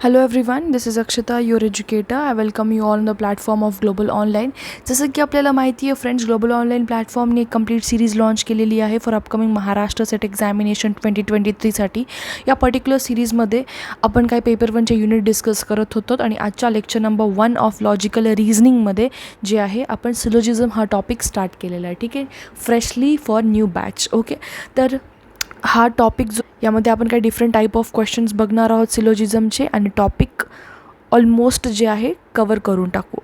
Hello everyone, this is Akshita, your educator. I welcome you all on the platform of Global Online. जसं की आपल्याला माहिती आहे friends, global online प्लॅटफॉर्मने एक complete series launch केलेली आहे for upcoming Maharashtra SET examination 2023साठी. या पर्टिक्युलर सिरीजमध्ये आपण काही पेपर 1चे युनिट डिस्कस करत होतो आणि आजच्या लेक्चर नंबर 1 ऑफ लॉजिकल रिझनिंगमध्ये जे आहे आपण सिलोजिझम हा टॉपिक स्टार्ट केलेला आहे. ठीक आहे, freshly for new batch. Okay, तर हा टॉपिक जो यामध्ये आपण काही डिफरंट टाईप ऑफ क्वेश्चन्स बघणार आहोत सिलोजिझमचे आणि टॉपिक ऑलमोस्ट जे आहे कवर करून टाकू.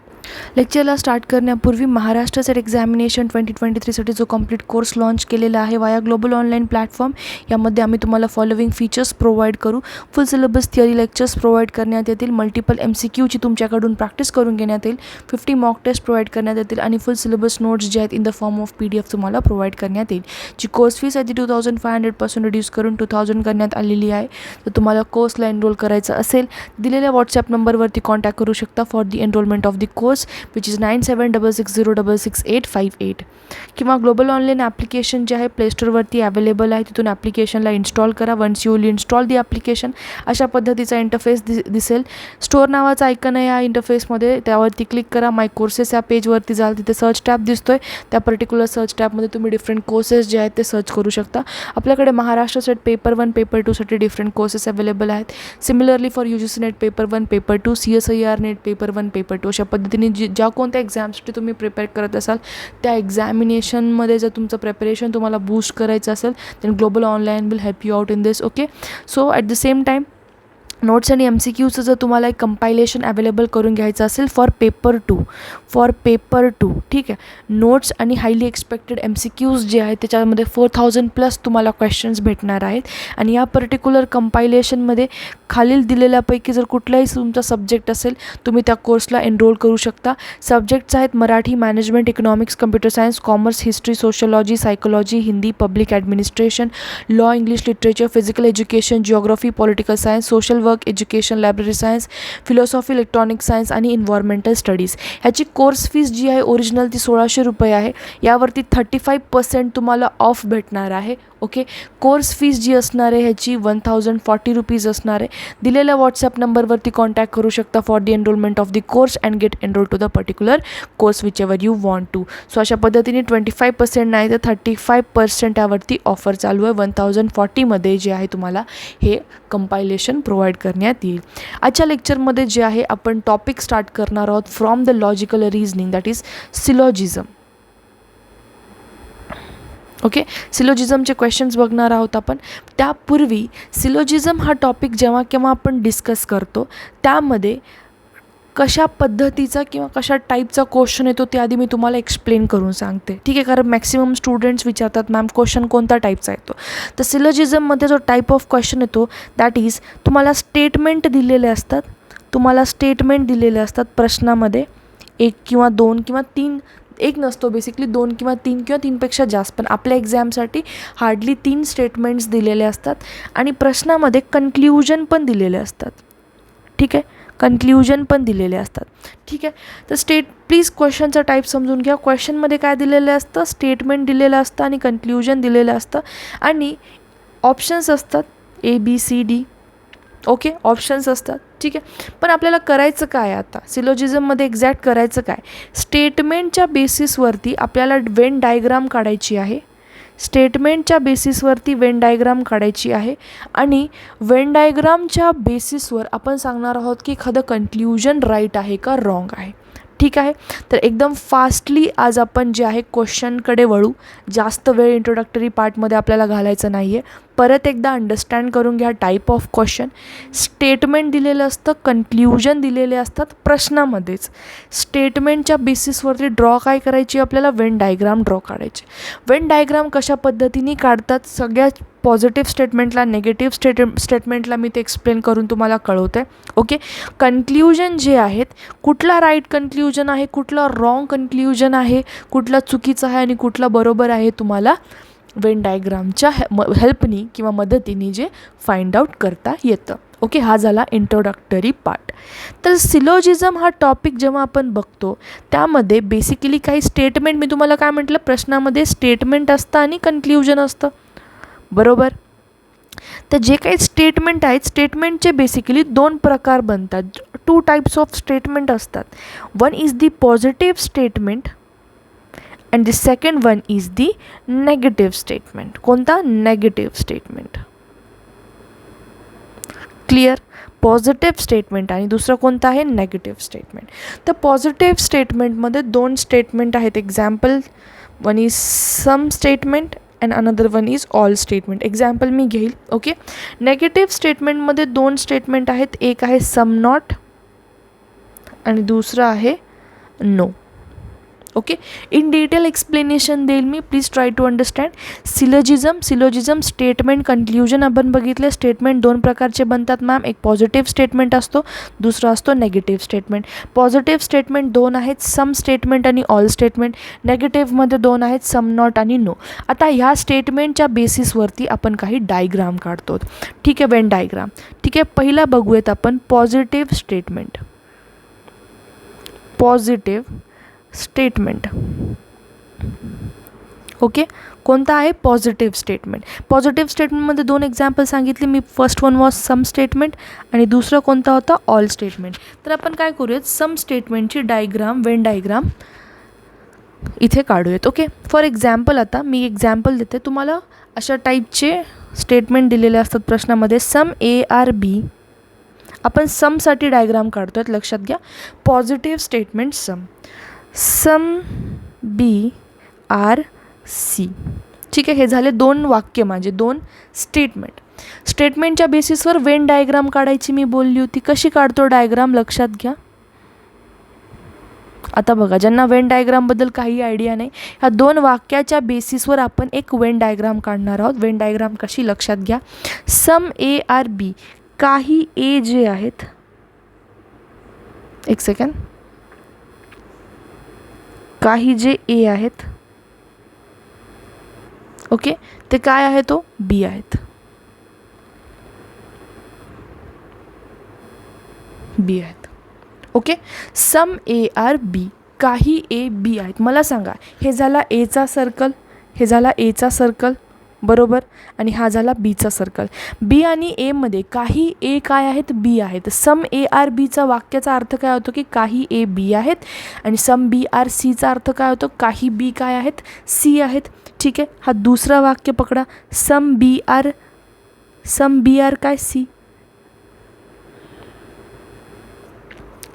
लेक्चरला स्टार्ट करण्यापूर्वी महाराष्ट्र सेट एक्झामिनेशन 2023साठी जो कंप्लीट कोर्स लॉन्च केलेला आहे वाया ग्लोबल ऑनलाईन प्लॅटफॉर्म, यामध्ये आम्ही तुम्हाला फॉलोविंग फीचर्स प्रोव्हाइड करू. फुल सिलेबस थिअरी लेक्चर्स प्रोव्हाइड करण्यात येतील, मल्टिपल MCQची तुमच्याकडून प्रॅक्टिस करून घेण्यात येईल, 50 मॉक टेस्ट प्रोव्हाइड करण्यात येतील आणि फुल सिलेबस नोट्स जे आहेत in the form of PDF तुम्हाला प्रोव्हाइड करण्यात येईल. जी कोर्स फीस आहे ती 2500 रिड्यूस करून 2000 करण्यात आलेली आहे. तर तुम्हाला कोर्सला एनरोल करायचं असेल दिलेल्या व्हॉट्सॲप नंबरवरती कॉन्टॅक्ट करू शकता for the enrolment of the course which is 9766066858 किंवा ग्लोबल ऑनलाईन ॲप्लिकेशन जे आहे प्ले स्टोअरवरती अवेलेबल आहे, तिथून ॲप्लिकेशनला इन्स्टॉल करा. Once you will install the application अशा पद्धतीचा इंटरफेस दिसेल. स्टोअर नावाचा आयकन आहे या इंटरफेसमध्ये, त्यावरती क्लिक करा. माय कोर्सेस या पेजवरती जाल, तिथे सर्च टॅब दिसतोय. त्या पर्टिक्युलर सर्च टॅबमध्ये तुम्ही डिफरंट कोर्सेस जे आहेत ते सर्च करू शकता. आपल्याकडे महाराष्ट्र सेट पेपर 1 पेपर 2साठी डिफरंट कोर्सेस अवेलेबल आहेत. Similarly for UGC NET paper 1 paper 2, CSIR NET paper 1 paper 2 अशा पद्धतीने ज्या कोणत्या एक्झामसाठी तुम्ही प्रिपेअर करत असाल त्या एक्झामिनेशनमध्ये जर तुमचं प्रिपरेशन तुम्हाला बूस्ट करायचं असेल then global online will help you out in this. Okay, so at the same time notes आणि MCQचं जर तुम्हाला एक कंपायलेशन अवेलेबल करून घ्यायचं असेल फॉर पेपर 2, ठीक आहे, नोट्स आणि हायली एक्सपेक्टेड MCQs जे आहेत त्याच्यामध्ये 4000+ तुम्हाला क्वेश्चन्स भेटणार आहेत. आणि या पर्टिक्युलर कंपायलेशनमध्ये खालील दिलेल्यापैकी जर कुठलाही तुमचा सब्जेक्ट असेल तुम्ही त्या कोर्सला एनरोल करू शकता. सब्जेक्ट्स आहेत Marathi, management, economics, computer science, commerce, history, sociology, psychology, Hindi, public administration, law, English literature, physical education, geography, political science, social work, education, library science, philosophy, electronic science आणि इन्व्हायरमेंटल स्टडीज. ह्याची course fees जी आहे original ती 1600 रुपये आहे. यावरती 35% तुम्हाला of भेटणार आहे. ओके, कोर्स फीस जी असणार आहे ह्याची 1040 रुपीज असणार आहे. दिलेल्या व्हॉट्सॲप नंबरवरती कॉन्टॅक्ट करू शकता for the enrolment of the course and get enrol to the particular course whichever you want to. So अशा पद्धतीने 25% नाही तर 35% यावरती ऑफर चालू आहे. 1040मध्ये जे आहे तुम्हाला हे कंपायलेशन प्रोव्हाइड करण्यात येईल. आजच्या लेक्चरमध्ये जे आहे आपण टॉपिक स्टार्ट करणार आहोत from the logical reasoning, that is syllogism. Okay, सिलोजिझमचे क्वेश्चन्स बघणार आहोत आपण. त्यापूर्वी सिलोजिझम हा टॉपिक जेव्हा केव्हा आपण डिस्कस करतो त्यामध्ये कशा पद्धतीचा किंवा कशा टाईपचा क्वेश्चन येतो ते आधी मी तुम्हाला एक्सप्लेन करून सांगते. ठीक आहे, कारण मॅक्सिमम स्टुडंट्स विचारतात मॅम क्वेश्चन कोणत्या टाईपचा येतो. तर सिलोजिझममध्ये जो टाईप ऑफ क्वेश्चन येतो दॅट इज तुम्हाला स्टेटमेंट दिलेले असतात प्रश्नामध्ये, 1 किंवा 2 किंवा 3, एक नसतो बेसिकली 2 किंवा 3 किंवा 3पेक्षा जास्त, पण आपल्या एक्झामसाठी हार्डली 3 स्टेटमेंट्स दिलेले असतात आणि प्रश्नामध्ये कन्क्ल्युजन पण दिलेले असतात. ठीक आहे, कन्क्ल्युजन पण दिलेले असतात. ठीक आहे, तर प्लीज क्वेश्चनचा टाईप समजून घ्या. क्वेश्चनमध्ये काय दिलेलं असतं, स्टेटमेंट दिलेलं असतं आणि कन्क्ल्युजन दिलेलं असतं आणि ऑप्शन्स असतात ABCD. ओके, ऑप्शन्स असतात. ठीक आहे, पण आपल्याला करायचं काय आता सिलोजिझममध्ये एक्झॅक्ट करायचं काय, स्टेटमेंटच्या बेसिसवरती आपल्याला वेन डायग्राम काढायची आहे. आणि वेन डायग्रामच्या बेसिसवर आपण सांगणार आहोत की एखादं कन्क्ल्युजन राईट आहे का रॉंग आहे. ठीक आहे, तर एकदम फास्टली आज आपण जे आहे क्वेश्चनकडे वळू. जास्त वेळ इंट्रोडक्टरी पार्टमध्ये आपल्याला घालायचं नाही आहे. परत एकदा अंडरस्टँड करून घ्या टाईप ऑफ क्वेश्चन. स्टेटमेंट दिलेलं असतं, कन्क्ल्युजन दिलेले असतात प्रश्नामध्येच. स्टेटमेंटच्या बेसिसवरती ड्रॉ काय करायची आपल्याला, वेन डायग्राम ड्रॉ काढायची. वेन डायग्राम कशा पद्धतीने काढतात, सगळ्यात पॉझिटिव्ह स्टेटमेंटला, नेगेटिव्ह स्टेटमेंटला मी ते एक्सप्लेन करून तुम्हाला कळवते. ओके, कन्क्ल्युजन जे आहेत, कुठला राईट कन्क्ल्युजन आहे, कुठला रॉंग कन्क्ल्युजन आहे, कुठला चुकीचा आहे आणि कुठला बरोबर आहे, तुम्हाला वेन डायग्रामच्या हेल्पनी किंवा मदतीने जे फाइंड आउट करता येतं. ओके, हा झाला इंट्रोडक्टरी पार्ट. तर सिलोजिझम हा टॉपिक जेव्हा आपण बघतो त्यामध्ये बेसिकली काही स्टेटमेंट, मी तुम्हाला काय म्हटलं, प्रश्नामध्ये स्टेटमेंट असतं आणि कन्क्ल्युजन असतं, बरोबर. तर जे काही स्टेटमेंट आहेत, स्टेटमेंटचे बेसिकली दोन प्रकार बनतात, 2 टाइप्स ऑफ स्टेटमेंट असतात. One is the positive statement and the second one is the negative statement. कोणता? Negative statement. Clear? Positive statement आणि दुसरं कोणतं आहे? Negative statement. तर पॉझिटिव्ह स्टेटमेंटमध्ये दोन स्टेटमेंट आहेत. Example, one is some statement and another one is all statement. Example मी घेईल. ओके. नेगेटिव्ह स्टेटमेंटमध्ये दोन स्टेटमेंट आहेत. एक आहे सम नॉट आणि दुसरं आहे no. Okay. In detail explanation देईल मी, please try to understand. Syllogism statement conclusion आपण बघितले. स्टेटमेंट दोन प्रकारचे बनतात मॅम, एक पॉझिटिव्ह स्टेटमेंट असतो, दुसरा असतो नेगेटिव्ह स्टेटमेंट. पॉझिटिव्ह स्टेटमेंट दोन आहेत, सम स्टेटमेंट आणि ऑल स्टेटमेंट. नेगेटिव्हमध्ये दोन आहेत, सम नॉट आणि नो. आता ह्या स्टेटमेंटच्या बेसिसवरती आपण काही डायग्राम काढतो. ठीक आहे, वेन डायग्राम. ठीक आहे, पहिला बघूयात आपण positive statement. Positive statement. Okay. कोणता आहे? Positive statement. पॉझिटिव्ह स्टेटमेंटमध्ये दोन एक्झाम्पल सांगितले मी. First one was some statement आणि दुसरं कोणता होता? All statement. तर आपण काय करूयात, सम स्टेटमेंटची डायग्राम, वेन डायग्राम इथे काढूयात. ओके. फॉर एक्झाम्पल, आता मी एक्झाम्पल देते तुम्हाला. अशा टाईपचे स्टेटमेंट दिलेले असतात प्रश्नामध्ये. Some A are B. आपण समसाठी डायग्राम काढतोय, लक्षात घ्या. Positive statement some B are C. ठीक आहे, हे झाले दोन वाक्य, माझे दोन स्टेटमेंट. स्टेटमेंटच्या बेसिसवर वेन डायग्राम काढायची मी बोलली होती. कशी काढतो डायग्राम, लक्षात घ्या. आता बघा, ज्यांना वेन डायग्रामबद्दल काही आयडिया नाही, ह्या दोन वाक्याच्या बेसिसवर आपण एक वेन डायग्राम काढणार आहोत. वेन डायग्राम कशी, लक्षात घ्या. सम ए आर बी, काही ए जे आहेत, एक सेकंड, काही जे ए आहेत, ओके, ते काय आहे? तो बी आहेत. बी आहेत. ओके. सम ए आर बी, काही ए बी आहेत. मला सांगा, हे झाला एचा सर्कल, हे झाला एचा सर्कल, बरोबर, आणि हा झाला बीचा सर्कल. बी आणि एमध्ये काही ए काय आहेत? बी आहेत. सम ए आर बीचा वाक्याचा अर्थ काय होतो की काही ए बी आहेत, आणि सम बी आर सीचा अर्थ काय होतो? काही बी काय आहेत? सी आहेत. ठीक आहे, हा दुसरा वाक्य पकडा. सम बी आर काय? सी.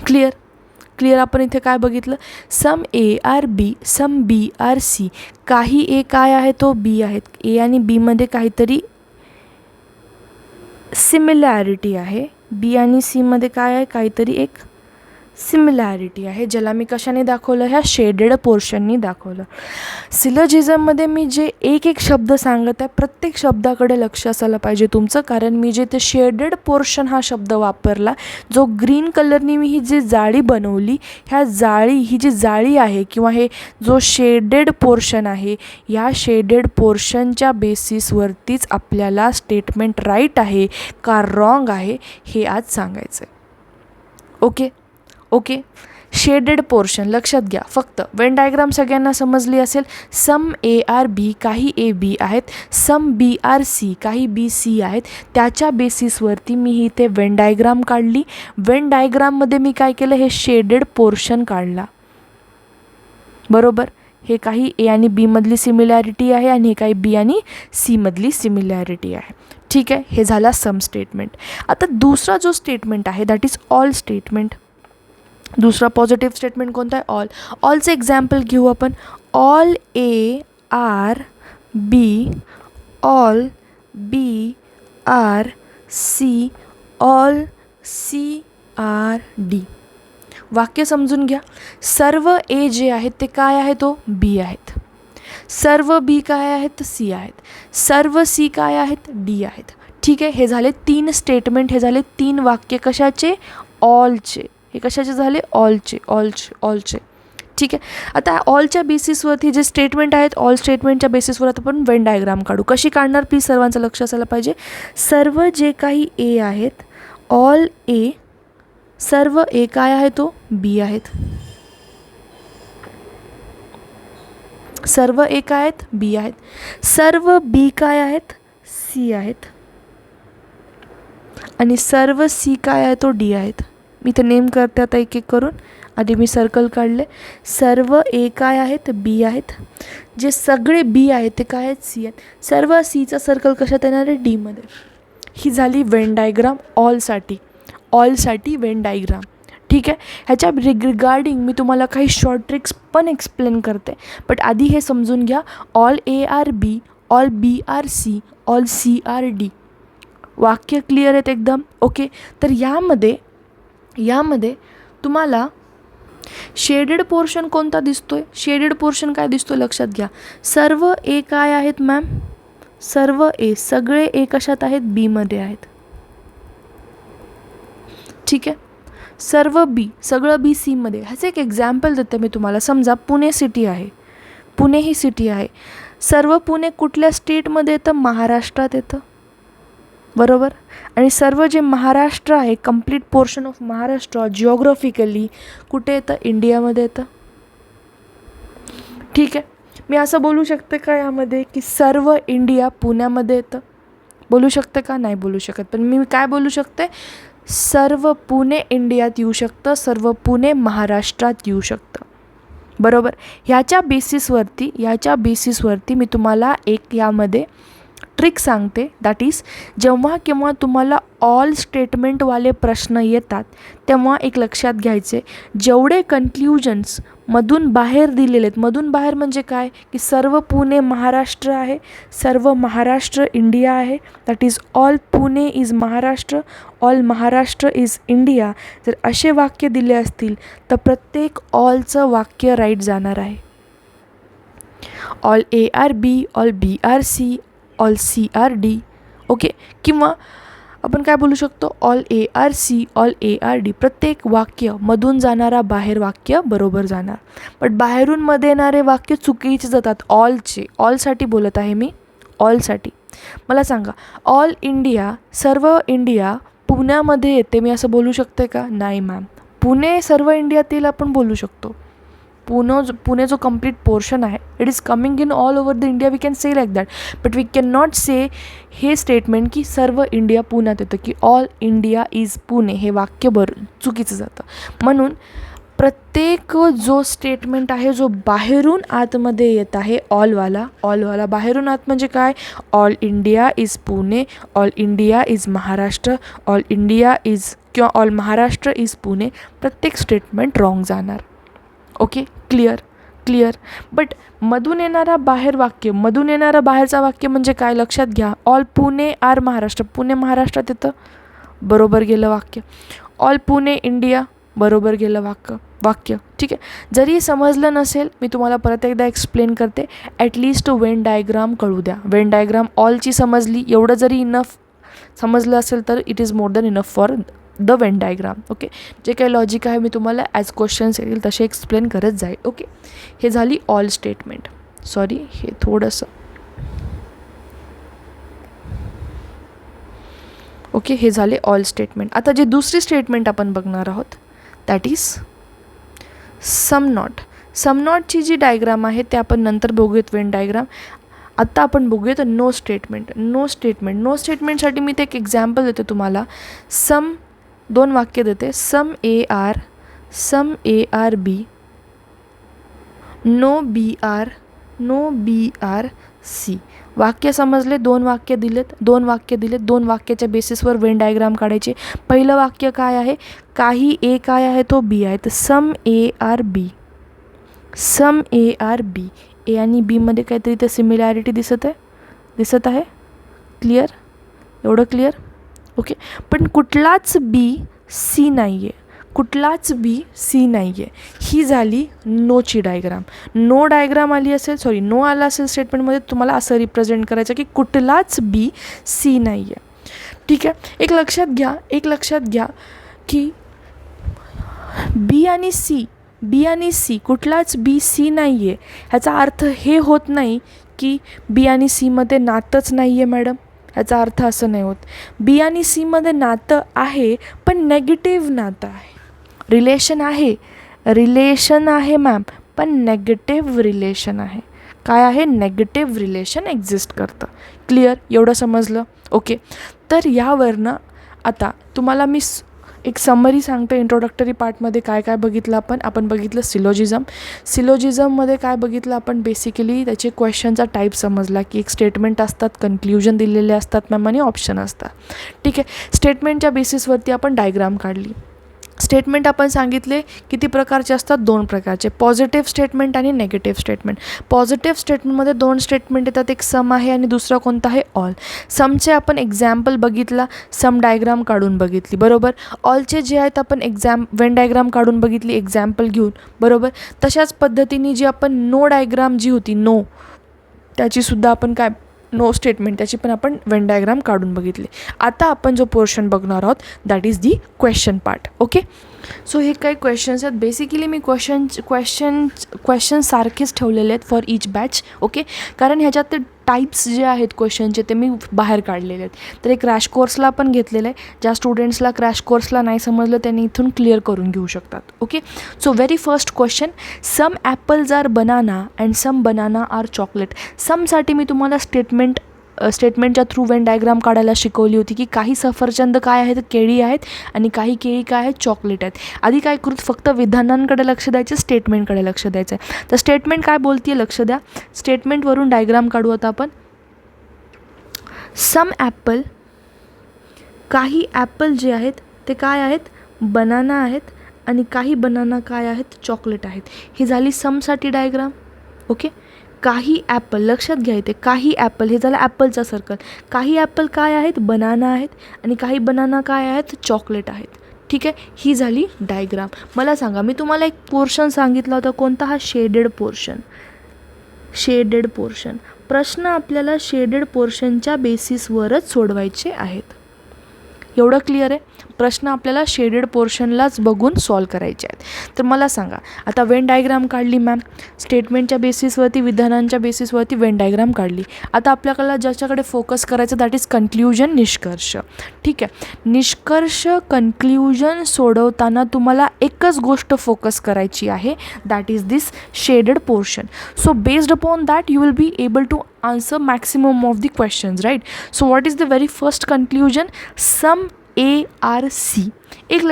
क्लिअर? आपण इथे काय बघितलं? Some A are B, some B are C. काही ए काय आहे? तो बी आहेत. ए आणि बी मध्ये काहीतरी सिमिलॅरिटी आहे. बी आणि सी मध्ये काय आहे? काहीतरी एक सिमिलॅरिटी आहे, ज्याला मी कशाने दाखवलं? ह्या शेडेड पोर्शननी दाखवलं. सिलोजिझममध्ये मी जे एक एक शब्द सांगत आहे, प्रत्येक शब्दाकडे लक्ष असायला पाहिजे तुमचं, कारण मी जे ते शेडेड पोर्शन हा शब्द वापरला, जो ग्रीन कलरनी मी ही जी जाळी बनवली, ह्या ही जी जाळी आहे किंवा हे जो शेडेड पोर्शन आहे, या शेडेड पोर्शनच्या बेसिसवरतीच आपल्याला स्टेटमेंट राईट आहे का रॉंग आहे हे आज सांगायचं आहे. ओके. शेडेड पोर्शन लक्षात घ्या. फक्त वेन डायग्राम सगळ्यांना समजली असेल. सम ए आर बी, काही ए बी आहेत. सम बी आर सी, काही बी सी आहेत. त्याच्या बेसिसवरती मी इथे वेन डायग्राम काढली. वेन डायग्राममध्ये मी काय केलं? हे शेडेड पोर्शन काढला, बरोबर. हे काही ए आणि बी मधली सिमिलॅरिटी आहे आणि हे काही बी आणि सी मधली सिमिलॅरिटी आहे. ठीक आहे, हे झाला सम स्टेटमेंट. आता दुसरा जो स्टेटमेंट आहे दॅट इज ऑल स्टेटमेंट. दुसरा पॉझिटिव्ह स्टेटमेंट कोणता आहे? ऑल. ऑलचं एक्झाम्पल घेऊ आपण. All A are B, all B are C, all C are D. वाक्य समजून घ्या. सर्व ए जे आहेत ते काय आहे? तो बी आहेत. सर्व बी काय आहेत? सी आहेत. सर्व सी काय आहेत? डी आहेत. ठीक आहे, हे झाले तीन स्टेटमेंट, हे झाले तीन वाक्य. कशाचे? ऑलचे. हे कशाचे झाले? ऑलचे. ठीक आहे. आता ऑलच्या बेसिसवरती जे स्टेटमेंट आहेत, ऑल स्टेटमेंटच्या बेसिसवर आता आपण वेन डायग्राम काढू. कशी काढणार? प्लीज सर्वांचं लक्ष असायला पाहिजे. सर्व जे काही ए आहेत, ऑल ए, सर्व ए काय आहे? तो बी आहेत. सर्व ए काय आहेत? बी आहेत. सर्व बी काय आहेत? सी आहेत. आणि सर्व सी काय आहे तो डी आहेत. मी इथे नेम करते आता एक एक करून. आधी मी सर्कल काढले. सर्व ए काय आहेत, बी आहेत. जे सगळे बी आहेत ते काय आहेत, सी आहेत. सर्व सीचा सर्कल कशात येणार आहे, डीमध्ये. ही झाली वेन डायग्राम ऑलसाठी वेन डायग्राम. ठीक आहे. ह्याच्या रिगार्डिंग मी तुम्हाला काही शॉर्ट ट्रिक्स पण एक्सप्लेन करते. बट आधी हे समजून घ्या, all A are B, all B are C, all C are D. वाक्य क्लिअर आहेत एकदम. ओके. तर यामध्ये तुम्हाला शेडेड पोर्शन कोणता दिसतोय, शेडेड पोर्शन काय दिसतोय लक्षात घ्या. सर्व ए काय आहेत मॅम, सर्व ए, सगळे ए कशात आहेत, बीमध्ये आहेत. ठीक आहे. सर्व बी, सगळं बी सीमध्ये. ह्याचं एक एक्झाम्पल देते मी तुम्हाला. समजा पुणे सिटी आहे, पुणे ही सिटी आहे. सर्व पुणे कुठल्या स्टेटमध्ये येतं, महाराष्ट्रात येतं, बरोबर. आणि सर्व जे महाराष्ट्र आहे, complete portion of Maharashtra geographically कुठे येतं, इंडियामध्ये येतं. ठीक आहे. मी असं बोलू शकते का यामध्ये की सर्व इंडिया पुण्यामध्ये येतं, बोलू शकते का, नाही बोलू शकत. पण मी काय बोलू शकते, सर्व पुणे इंडियात येऊ शकतं, सर्व पुणे महाराष्ट्रात येऊ शकतं, बरोबर. ह्याच्या बेसिसवरती मी तुम्हाला एक यामध्ये ट्रिक सांगते. दॅट इज, जेव्हा केव्हा तुम्हाला ऑल स्टेटमेंटवाले प्रश्न येतात तेव्हा एक लक्षात घ्यायचे, जेवढे कन्क्ल्युजन्स मधून बाहेर दिलेले आहेत, मधून बाहेर म्हणजे काय की सर्व पुणे महाराष्ट्र आहे, सर्व महाराष्ट्र इंडिया आहे. That is all Pune is Maharashtra, all Maharashtra is India. जर असे वाक्य दिले असतील तर प्रत्येक ऑलचं वाक्य राईट जाणार आहे. All A are B, all B are C, all C are D. Okay. किंवा आपण काय बोलू शकतो, all A are C, all A are D. प्रत्येक वाक्य मधून जाणारा बाहेर वाक्य बरोबर जाणार. बट बाहेरून मध्ये येणारे वाक्य चुकीचे जातात. ऑलसाठी बोलत आहे मी, ऑलसाठी. मला सांगा, ऑल इंडिया, सर्व इंडिया पुण्यामध्ये येते, मी असं बोलू शकते का, नाही मॅम. पुणे सर्व इंडियातील आपण बोलू शकतो. पुणे जो कंप्लीट पोर्शन आहे, it is coming in all over the India, we can say like that. But we can not say हे स्टेटमेंट की सर्व इंडिया पुण्यात येतं, की ऑल इंडिया इज पुणे. हे वाक्य चुकीचं जातं. म्हणून प्रत्येक जो स्टेटमेंट आहे जो बाहेरून आतमध्ये येत आहे, ऑलवाला बाहेरून आत म्हणजे काय, all India is Pune, all India is Maharashtra, all India is किंवा ऑल महाराष्ट्र इज पुणे. प्रत्येक स्टेटमेंट रॉंग जाणार. ओके. क्लिअर. बट मधून येणारा बाहेरचा वाक्य म्हणजे काय, लक्षात घ्या. ऑल पुणे आर महाराष्ट्र, पुणे महाराष्ट्रात येतं, बरोबर गेलं वाक्य. ऑल पुणे इंडिया, बरोबर गेलं वाक्य. ठीक आहे. जरी समजलं नसेल, मी तुम्हाला परत एकदा एक्सप्लेन करते. ॲटलिस्ट वेन डायग्राम कळू द्या. वेन डायग्राम ऑलची समजली, एवढं जरी इनफ समजलं असेल तर it is more than enough for the Venn diagram. Okay. जे काही लॉजिक आहे मी तुम्हाला ॲज क्वेश्चन्स येतील तसे एक्सप्लेन करत जाईल. ओके. हे झाली ऑल स्टेटमेंट. सॉरी, हे थोडंसं. ओके. हे झाले ऑल स्टेटमेंट. आता जे दुसरी स्टेटमेंट आपण बघणार आहोत दॅट इज सम नॉटची जी डायग्राम आहे ते आपण नंतर बघूयात वेन डायग्राम. आत्ता आपण बघूयात नो स्टेटमेंटसाठी मी ते एक एक्झाम्पल देते तुम्हाला. सम, 2 वाक्य देते. Some A are B, no B are C. वाक्य समजले. 2 वाक्य दिलेत. 2 वाक्याच्या बेसिसवर वेन डायग्राम काढायचे. पहिलं वाक्य काय आहे, काही ए काय आहे तो बी आहे. तर सम ए आर बी. ए आणि बीमध्ये काहीतरी ते सिमिलॅरिटी दिसत आहे. एवढं क्लिअर. ओके. पण कुठलाच बी सी नाही आहे. ही झाली नोची डायग्राम. नो डायग्राम आली असेल, नो आला असेल स्टेटमेंटमध्ये, तुम्हाला असं रिप्रेझेंट करायचं की कुठलाच बी सी नाही आहे. ठीक आहे. एक लक्षात घ्या की बी आणि सी कुठलाच बी सी नाही आहे. ह्याचा अर्थ हे होत नाही की बी आणि सीमध्ये नातंच नाही आहे मॅडम. ह्याचा अर्थ असं नाही होत. बी आणि सीमध्ये नातं आहे पण नेगेटिव्ह नातं आहे. रिलेशन आहे मॅम, पण नेगेटिव्ह रिलेशन आहे. काय आहे, नेगेटिव्ह रिलेशन एक्झिस्ट करतं. क्लिअर. एवढं समजलं. ओके. तर यावरनं आता तुम्हाला मी एक समरी सांगते. इंट्रोडक्टरी पार्टमध्ये काय काय बघितलं आपण बघितलं सिलोजिझममध्ये काय बघितलं आपण, बेसिकली त्याचे क्वेश्चनचा टाईप समजला की एक स्टेटमेंट असतात, कन्क्ल्युजन दिलेले असतात मॅम आणि ऑप्शन असतात. ठीक आहे. स्टेटमेंटच्या बेसिसवरती आपण डायग्राम काढली. स्टेटमेंट आपण सांगितले किती प्रकारचे असतात, 2 प्रकारचे, पॉझिटिव्ह स्टेटमेंट आणि नेगेटिव्ह स्टेटमेंट. पॉझिटिव्ह स्टेटमेंटमध्ये 2 स्टेटमेंट येतात, एक सम आहे आणि दुसरा कोणता आहे, ऑल. समचे आपण एक्झाम्पल बघितला, सम डायग्राम काढून बघितली, बरोबर. ऑलचे जे आहेत आपण वेन डायग्राम काढून बघितली एक्झाम्पल घेऊन, बरोबर. तशाच पद्धतीने जी आपण नो डायग्राम जी होती, नो, त्याचीसुद्धा आपण काय, नो स्टेटमेंट, त्याची पण आपण वेन डायग्राम काढून बघितली. आता आपण जो पोर्शन बघणार आहोत that is the question part. Okay. So हे काही क्वेश्चन्स आहेत. बेसिकली मी क्वेश्चन सारखेच ठेवलेले आहेत फॉर इच बॅच. ओके. कारण ह्याच्यात ते टाईप्स जे आहेत क्वेश्चनचे ते मी बाहेर काढलेले आहेत. तर एक क्रॅश कोर्सला आपण घेतलेलं आहे. ज्या स्टुडंट्सला क्रॅश कोर्सला नाही समजलं त्यांनी इथून क्लिअर करून घेऊ शकतात. Okay. So very first question, some apples are banana and some banana are chocolate. समसाठी मी तुम्हाला स्टेटमेंटच्या थ्रू वेन डायग्राम काढायला शिकवली होती की काही सफरचंद काय आहेत, केळी आहेत, आणि काही केळी काय आहेत, चॉकलेट आहेत. आधी काय करू, फक्त विधानांकडे लक्ष द्यायचं, स्टेटमेंटकडे लक्ष द्यायचं आहे. तर स्टेटमेंट काय बोलते लक्ष द्या. स्टेटमेंटवरून डायग्राम काढू आता आपण. सम ॲपल, काही ॲपल जे आहेत ते काय आहेत, बनाना आहेत, आणि काही बनाना काय आहेत, चॉकलेट आहेत. ही झाली समसाठी डायग्राम. ओके. काही ॲपल, लक्षात घ्या इथे, काही ॲपल, हे झालं ॲपलचा सर्कल. काही ॲपल काय आहेत, बनाना आहेत, आणि काही बनाना काय आहेत, चॉकलेट आहेत. ठीक आहे. ही झाली डायग्राम. मला सांगा, मी तुम्हाला एक पोर्शन सांगितला होता, कोणता, हा शेडेड पोर्शन. शेडेड पोर्शन, प्रश्न आपल्याला शेडेड पोर्शनच्या बेसिसवरच सोडवायचे आहेत. एवढं क्लिअर आहे. प्रश्न आपल्याला शेडेड पोर्शनलाच बघून सॉल्व करायचे आहेत. तर मला सांगा, आता वेन डायग्राम काढली मॅम, स्टेटमेंटच्या बेसिसवरती, विधानांच्या बेसिसवरती वेन डायग्राम काढली. आता आपल्याला ज्याच्याकडे फोकस करायचं दॅट इज कन्क्ल्युजन, निष्कर्ष. ठीक आहे. निष्कर्ष, कन्क्ल्युजन सोडवताना तुम्हाला एकच गोष्ट फोकस करायची आहे, that is this shaded portion. So based upon that you will be able to answer maximum of the questions, right? So what is the very first conclusion? Sum A R C. एक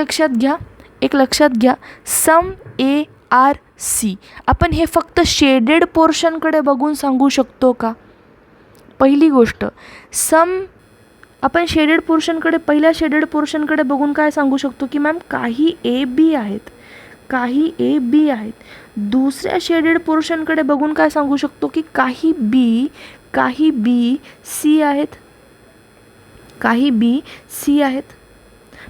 लक्षात घ्या सम A R C. आपण हे फक्त shaded पोर्शनकडे बघून सांगू शकतो का? पहिली गोष्ट, सम आपण शेडेड पोर्शनकडे, पहिल्या शेडेड पोर्शनकडे बघून काय सांगू शकतो की मॅम काही A B आहेत, काही A B आहेत. दुसऱ्या शेडेड पोर्शनकडे बघून काय सांगू शकतो की काही B C आहेत, काही B C आहेत.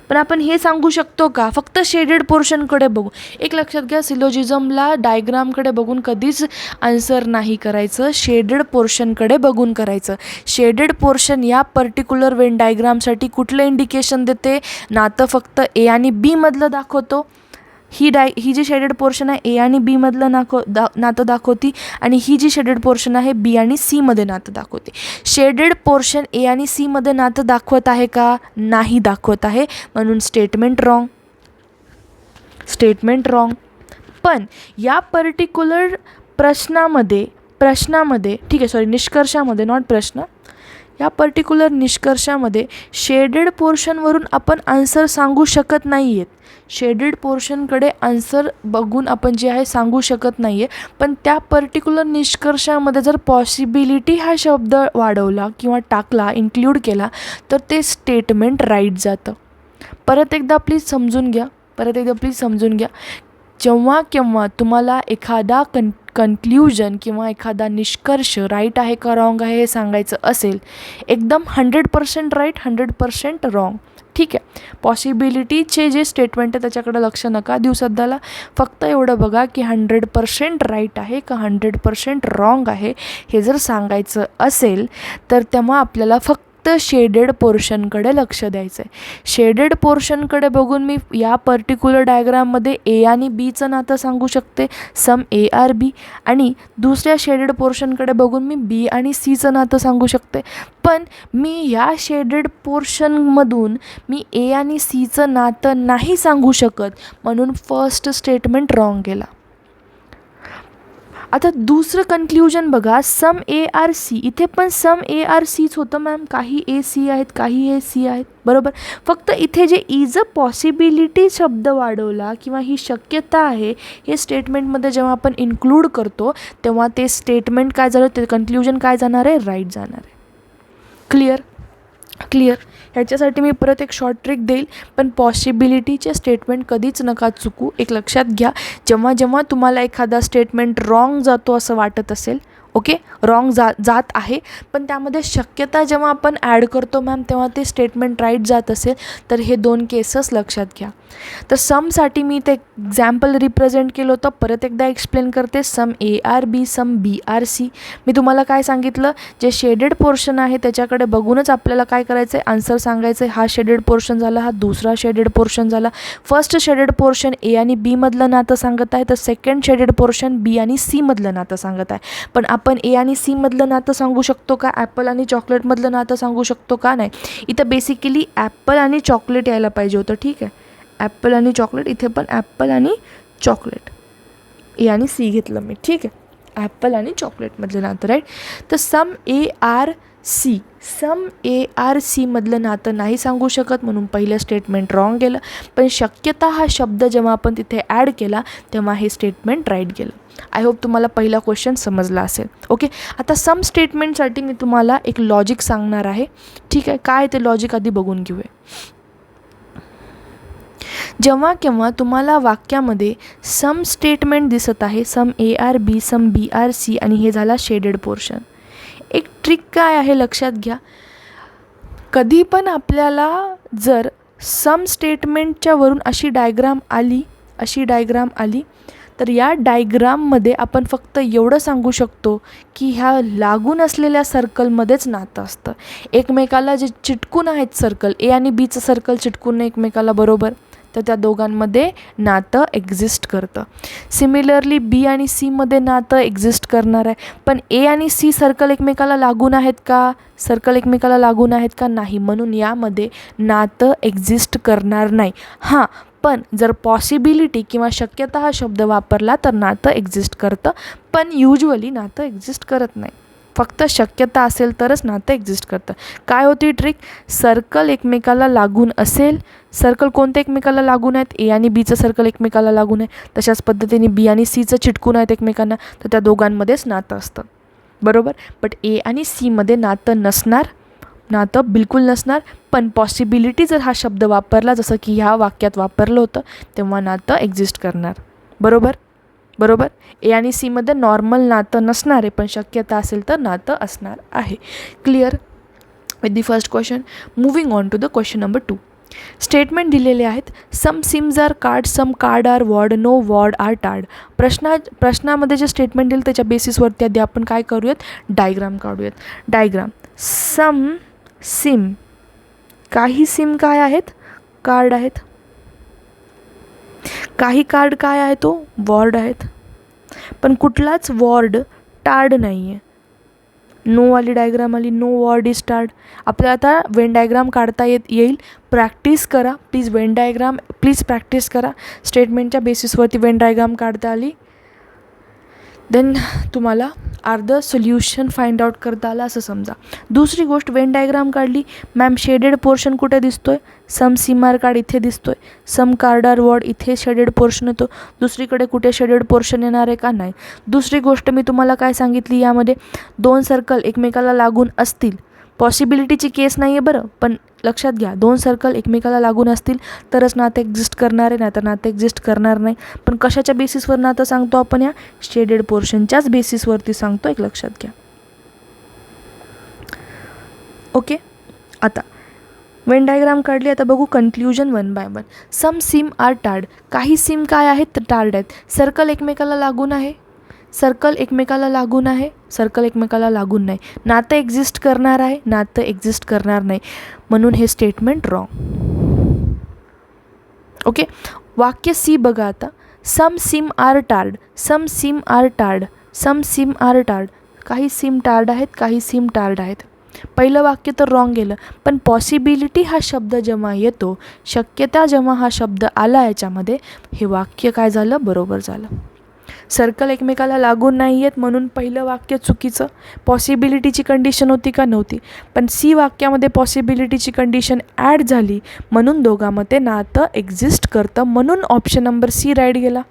पण आपण हे सांगू शकतो का फक्त शेडेड पोर्शनकडे बघू? एक लक्षात घ्या, सिलोजिझमला डायग्रामकडे बघून कधीच आन्सर नाही करायचं, शेडेड पोर्शनकडे बघून करायचं. शेडेड पोर्शन या पर्टिक्युलर वेन डायग्रामसाठी कुठलं इंडिकेशन देते? नातं फक्त ए आणि बी मधलं दाखवतो. ही जी शेडेड पोर्शन आहे ए आणि बी मधलं नातं दाखवती, आणि ही जी शेडेड पोर्शन आहे बी आणि सी मध्ये नातं दाखवते. शेडेड पोर्शन ए आणि सी मध्ये नातं दाखवत आहे का? नाही दाखवत आहे, म्हणून स्टेटमेंट रॉंग. पण या पर्टिक्युलर प्रश्नामध्ये ठीक आहे, सॉरी, निष्कर्षामध्ये, नॉट प्रश्न, या पर्टिक्युलर निष्कर्षामध्ये शेडेड पोर्शनवरून आपण आन्सर सांगू शकत नाही आहेत. शेडेड पोर्शनकडे आन्सर बघून आपण जे आहे सांगू शकत नाही आहे. पण त्या पर्टिक्युलर निष्कर्षामध्ये जर पॉसिबिलिटी हा शब्द वाढवला किंवा टाकला, इन्क्ल्यूड केला, तर ते स्टेटमेंट राईट जातं. परत एकदा प्लीज समजून घ्या. जेव्हा केव्हा तुम्हाला एखादा कन्क्ल्युजन किंवा एखादा निष्कर्ष राईट आहे का रॉंग आहे हे सांगायचं असेल, एकदम 100% राईट, 100% रॉंग. ठीक आहे. पॉसिबिलिटीचे जे स्टेटमेंट आहे त्याच्याकडे लक्ष नका देऊ सध्याला. फक्त एवढं बघा की 100% राईट आहे का 100% रॉंग आहे हे जर सांगायचं असेल तर तेव्हा आपल्याला फक्त शेडेड पोर्शनकडे लक्ष द्यायचं आहे. शेडेड पोर्शनकडे बघून मी या पर्टिक्युलर डायग्राममध्ये ए आणि बीचं नातं सांगू शकते, सम ए आर बी, आणि दुसऱ्या शेडेड पोर्शनकडे बघून मी बी आणि सीचं नातं सांगू शकते. पण मी ह्या शेडेड पोर्शनमधून मी ए आणि सीचं नातं नाही सांगू शकत, म्हणून फर्स्ट स्टेटमेंट रॉंग गेला. आता दुसरं कन्क्ल्युजन बघा, सम ए आर सी. इथे पण सम ए आर सीच होतं मॅम. काही ए सी आहेत, काही ए सी आहेत, बरोबर. फक्त इथे जे इज अ पॉसिबिलिटी शब्द वाढवला किंवा ही शक्यता आहे हे स्टेटमेंटमध्ये जेव्हा आपण इन्क्लूड करतो तेव्हा ते स्टेटमेंट काय झालं, ते कन्क्ल्युजन काय जाणार आहे, राईट जाणार आहे. क्लिअर? क्लिअर. ह्याच्यासाठी मी परत एक शॉर्ट ट्रिक देईल, पण पॉसिबिलिटीचे स्टेटमेंट कधीच नका चुकू. एक लक्षात घ्या, जेव्हा जेव्हा तुम्हाला एखादा स्टेटमेंट रॉंग जातो असं वाटत असेल, ओके, रॉंग जात आहे, पण त्यामध्ये शक्यता जेव्हा आपण ॲड करतो मॅम तेव्हा ते स्टेटमेंट राईट जात असेल, तर हे 2 केसेस लक्षात घ्या. तर समसाठी मी ते एक्झाम्पल रिप्रेझेंट केलं होतं, परत एकदा एक्सप्लेन करते. Some A are B, some B are C. मी तुम्हाला काय सांगितलं, जे शेडेड पोर्शन आहे त्याच्याकडे बघूनच आपल्याला काय करायचं आहे, आन्सर सांगायचं आहे. हा शेडेड पोर्शन झाला, हा दुसरा शेडेड पोर्शन झाला. फर्स्ट शेडेड पोर्शन ए आणि बीमधलं नातं सांगत आहे, तर सेकंड शेडेड पोर्शन बी आणि सीमधलं नातं सांगत आहे. पण आपण ए आणि सीमधलं नातं सांगू शकतो का, ॲपल आणि चॉकलेटमधलं नातं सांगू शकतो का, नाही. इथं बेसिकली ॲपल आणि चॉकलेट यायला पाहिजे होतं, ठीक आहे. ॲपल आणि चॉकलेट, इथे पण ॲपल आणि चॉकलेट, ए आणि सी घेतलं मी, ठीक आहे. ॲपल आणि चॉकलेटमधलं नातं, राईट. तर some A are C, some A are सीमधलं नातं नाही सांगू शकत, म्हणून पहिलं स्टेटमेंट रॉंग गेलं. पण शक्यता हा शब्द जेव्हा आपण तिथे ॲड केला तेव्हा हे स्टेटमेंट राईट गेलं. आय होप तुम्हाला पहिला क्वेश्चन समजला असेल. ओके, आता सम स्टेटमेंटसाठी मी तुम्हाला एक लॉजिक सांगणार आहे, ठीक आहे. काय ते लॉजिक आधी बघून घेऊया. जेव्हा केव्हा तुम्हाला वाक्यामध्ये सम स्टेटमेंट दिसत आहे, some A are B, some B are C, आणि हे झाला शेडेड पोर्शन. एक ट्रिक काय आहे लक्षात घ्या, कधी पण आपल्याला जर सम स्टेटमेंटच्या वरून अशी डायग्राम आली तर या डायग्राममध्ये आपण फक्त एवढं सांगू शकतो की ह्या लागून असलेल्या सर्कलमध्येच नातं असतं. एकमेकाला जे चिटकून आहेत सर्कल, ए आणि बीचं सर्कल चिटकून एकमेकाला, बरोबर, तर त्या दोघांमध्ये नातं एक्झिस्ट करतं. सिमिलरली बी आणि सीमध्ये नातं एक्झिस्ट करणार आहे, पण ए आणि सी सर्कल एकमेकाला लागून आहेत का, नाही. म्हणून यामध्ये नातं एक्झिस्ट करणार नाही. हां, पण जर पॉसिबिलिटी किंवा शक्यता हा शब्द वापरला तर नातं एक्झिस्ट करतं, पण युजली नातं एक्झिस्ट करत नाही. फक्त शक्यता असेल तरच नातं एक्झिस्ट करतं. काय होती ट्रिक, सर्कल एकमेकाला लागून असेल, सर्कल कोणते एकमेकाला लागून आहेत, ए आणि बीचं सर्कल एकमेकाला लागून आहे, तशाच पद्धतीने बी आणि सीचं चिटकून आहेत एकमेकांना, तर त्या दोघांमध्येच नातं असतं, बरोबर. बट ए आणि सीमध्ये नातं बिलकुल नसणार, पण पॉसिबिलिटी जर हा शब्द वापरला जसं की ह्या वाक्यात वापरलं होतं तेव्हा नातं एक्झिस्ट करणार, बरोबर. ए आणि सीमध्ये नॉर्मल नातं नसणार आहे, पण शक्यता असेल तर नातं असणार आहे. Clear with the first question. Moving on to the question number 2. Statement दिलेले आहेत, some sims are card, some card are ward, no ward are tard. प्रश्नामध्ये जे स्टेटमेंट दिलं त्याच्या बेसिसवरती आधी आपण काय करूयात, डायग्राम काढूयात. डायग्राम, सम सिम, काही सिम काय आहेत, कार्ड आहेत. काही कार्ड काय आहे, तो वॉर्ड आहेत. पण कुठलाच वॉर्ड टार्ड नाही आहे. नो वाली डायग्राम आली, नो वॉर्ड इज टार्ड. आपल्याला आता वेन डायग्राम काढता येईल. प्रॅक्टिस करा प्लीज प्रॅक्टिस करा. स्टेटमेंटच्या बेसिसवरती वेन डायग्राम काढता आली, देन तुम्हाला अर्ध सोल्युशन फाइंड आउट करता आलं असं समजा. दुसरी गोष्ट, वेन डायग्राम काढली, मॅम शेडेड पोर्शन कुठे दिसतोय, सम सीमार कार्ड इथे दिसतोय, सम कार्ड आर वॉर्ड इथे शेडेड पोर्शन येतो. दुसरीकडे कुठे शेडेड पोर्शन येणार आहे का, नाही. दुसरी गोष्ट मी तुम्हाला काय सांगितली, यामध्ये 2 सर्कल एकमेकाला लागून असतील, पॉसिबिलिटीची केस नाही आहे बरं, पण लक्षात घ्या 2 सर्कल एकमेकाला लागून असतील तरच नातं एक्झिस्ट करणार आहे, नाही तर नातं एक्झिस्ट करणार नाही. पण कशाच्या बेसिसवर नातं सांगतो आपण, या शेडेड पोर्शनच्याच बेसिसवरती सांगतो, एक लक्षात घ्या. ओके, आता वेन डायग्राम काढली. आता बघू conclusion 1 bye 1. Some SIM are tarred, काही सिम काय आहेत, तर टार्ड आहेत. सर्कल एकमेकाला लागून आहे, सर्कल एकमेकाला लागून नाही. नातं एक्झिस्ट करणार आहे, नातं एक्झिस्ट करणार नाही, म्हणून हे स्टेटमेंट रॉंग. ओके, वाक्य सी बघा आता. सम SIM are tarred, some SIM are tarred, some SIM are tarred. काही सिम टार्ड आहेत, काही सिम टार्ड आहेत. पहिलं वाक्य तर रॉंग गेलं, पण पॉसिबिलिटी हा शब्द जेव्हा येतो, शक्यता जेव्हा हा शब्द आला याच्यामध्ये, हे वाक्य काय झालं, बरोबर झालं. सर्कल एकमेकाला लागून नाही आहेत म्हणून पहिलं वाक्य चुकीचं. पॉसिबिलिटीची कंडिशन होती का? नव्हती. पण सी वाक्यामध्ये पॉसिबिलिटीची कंडिशन ॲड झाली म्हणून दोघांमध्ये नातं एक्झिस्ट करतं, म्हणून ऑप्शन नंबर सी राईट गेला.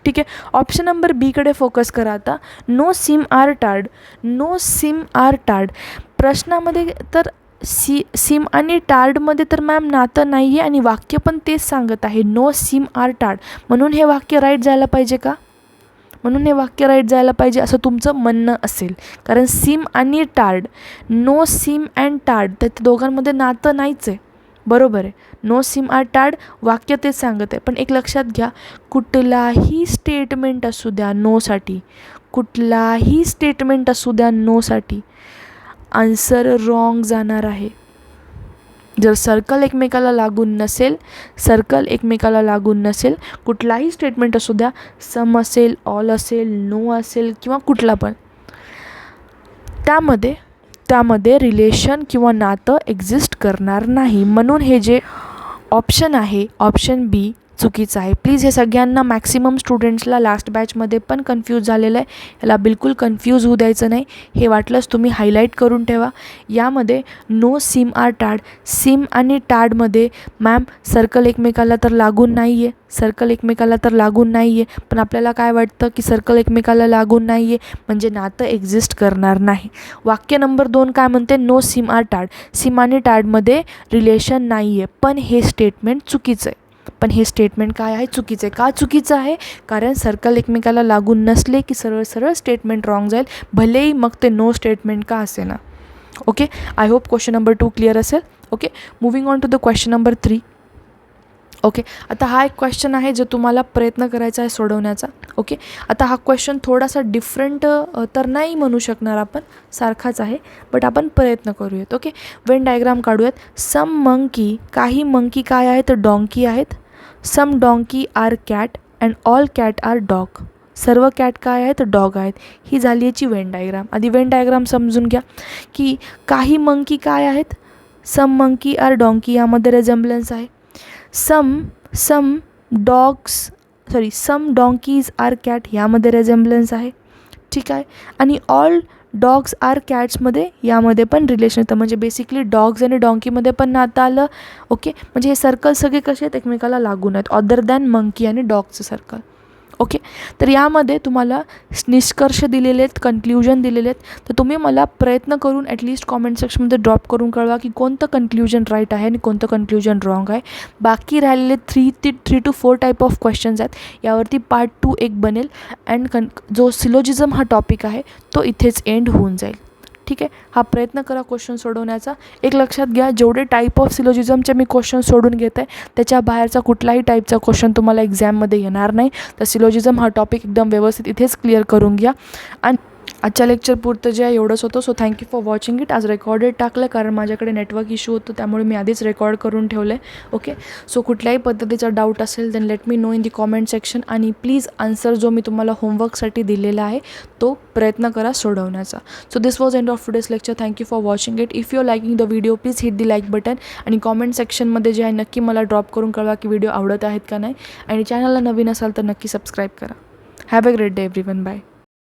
ठीक आहे. ऑप्शन नंबर बीकडे फोकस करा आता. No sim are tard. No sim are tard प्रश्नामध्ये तर सिम आणि टार्डमध्ये तर मॅम नातं नाही आहे आणि वाक्य पण तेच सांगत आहे, नो सिम आर टार्ड, म्हणून हे वाक्य राईट जायला पाहिजे का? म्हणून हे वाक्य राईट जायला पाहिजे असं तुमचं म्हणणं असेल. कारण सिम आणि tard, no sim and tard, तर दोघांमध्ये नातं नाहीच आहे. बरोबर आहे. नो सिम आर टार्ड वाक्य तेच सांगत आहे. पण एक लक्षात घ्या, कुठलाही स्टेटमेंट असू द्या नोसाठी, कुठलाही स्टेटमेंट असू द्या नोसाठी, आन्सर रॉंग जाणार आहे. जर सर्कल एकमेकाला लागून नसेल, सर्कल एकमेकाला लागून नसेल, कुठलाही स्टेटमेंट असू द्या, सम असेल, ऑल असेल, नो असेल किंवा कुठला पण, त्यामध्ये रिलेशन किंवा नातं एक्झिस्ट करणार नाही. म्हणून हे जे ऑप्शन आहे, ऑप्शन बी चुकीचं आहे. प्लीज हे सगळ्यांना, मॅक्सिमम स्टुडंट्सला लास्ट बॅचमध्ये पण कन्फ्यूज झालेलं आहे, याला बिलकुल कन्फ्यूज होऊ द्यायचं नाही. हे वाटलंच तुम्ही हायलाईट करून ठेवा. यामध्ये no sim are tard, sim आणि टार्डमध्ये मॅम सर्कल एकमेकाला तर लागून नाही आहे, सर्कल एकमेकाला तर लागून नाही आहे. पण आपल्याला काय वाटतं की सर्कल एकमेकाला लागून नाही आहे म्हणजे नातं एक्झिस्ट करणार नाही. वाक्य नंबर 2 काय म्हणते? No sim are tard, sim आणि टार्डमध्ये रिलेशन नाही आहे. पण हे स्टेटमेंट चुकीचं आहे. पण हे स्टेटमेंट काय आहे? चुकीचं आहे. का चुकीचं आहे? कारण सर्कल एकमेकाला लागून नसले की सरळ सरळ स्टेटमेंट रॉंग जाईल, भलेही मग ते नो स्टेटमेंट का असेना. Okay. I hope question number 2 clear असेल. Okay. Moving on to the question number 3. Okay. आता हा एक क्वेश्चन आहे जो तुम्हाला प्रयत्न करायचा आहे सोडवण्याचा. ओके. आता हा क्वेश्चन थोडासा डिफरंट तर नाही म्हणू शकणार आपण, सारखाच आहे, बट आपण प्रयत्न करूयात. ओके. वेन डायग्राम काढूयात. सम मंकी, काही मंकी काय आहेत? डॉंकी आहेत. Some donkey are cat and all cat are dog. सर्व कॅट काय आहेत? डॉग आहेत. ही झाली याची वेन डायग्राम. आधी वेन डायग्राम समजून घ्या की काही मंकी काय आहेत? सम मंकी आर डॉंकी, यामध्ये रेझेम्बलन्स आहे. सम डॉंकीज आर कॅट, यामध्ये रेझेम्बलन्स आहे. ठीक आहे. आणि ऑल डॉग्स आर कॅट्समध्ये यामध्ये पण रिलेशन येतं, म्हणजे बेसिकली डॉग्स आणि डॉंकीमध्ये पण नातं आलं. ओके. म्हणजे हे सर्कल सगळे कसे आहेत? एकमेकाला लागून आहेत, अदर दॅन मंकी आणि डॉगचं सर्कल. ओके. तर यामध्ये तुम्हाला निष्कर्ष दिलेले आहेत, कन्क्ल्युजन दिलेले आहेत. तर तुम्ही मला प्रयत्न करून ॲटलिस्ट कॉमेंट सेक्शनमध्ये ड्रॉप करून कळवा की कोणतं कन्क्ल्युजन राईट आहे आणि कोणतं कन्क्ल्युजन रॉंग आहे. बाकी राहिलेले 3 to 4 टाईप ऑफ क्वेश्चन्स आहेत, यावरती पार्ट 2 एक बनेल. अँड जो सिलोजिझम हा टॉपिक आहे तो इथेच एंड होऊन जाईल. ठीक आहे. हा प्रयत्न करा क्वेश्चन सोडवण्याचा. एक लक्षात घ्या, जेवढे टाईप ऑफ सिलोजिझमचे मी क्वेश्चन सोडून घेत आहे त्याच्या बाहेरचा कुठलाही टाईपचा क्वेश्चन तुम्हाला एक्झाममध्ये येणार नाही. तर सिलोजिझम हा टॉपिक एकदम व्यवस्थित इथेच क्लिअर करून घ्या. आणि आजच्या लेक्चर पुरतं जे आहे एवढंच होतं. So thank you for watching it. आज रेकॉर्डेड टाकलं कारण माझ्याकडे नेटवर्क इश्यू होतं, त्यामुळे मी आधीच रेकॉर्ड करून ठेवलं आहे. ओके. सो कुठल्याही पद्धतीचा डाऊट असेल then let me know in the comment section. आणि प्लीज आन्सर जो मी तुम्हाला होमवर्कसाठी दिलेला आहे तो प्रयत्न करा सोडवण्याचा. So this was end of today's lecture. Thank you for watching it. If you are liking the video please hit the like button. आणि कॉमेंट सेक्शनमध्ये जे आहे नक्की मला ड्रॉप करून कळवा की व्हिडिओ आवडत आहेत का नाही. आणि चॅनलला नवीन असाल तर नक्की सबस्क्राईब करा. Have a great day everyone. Bye.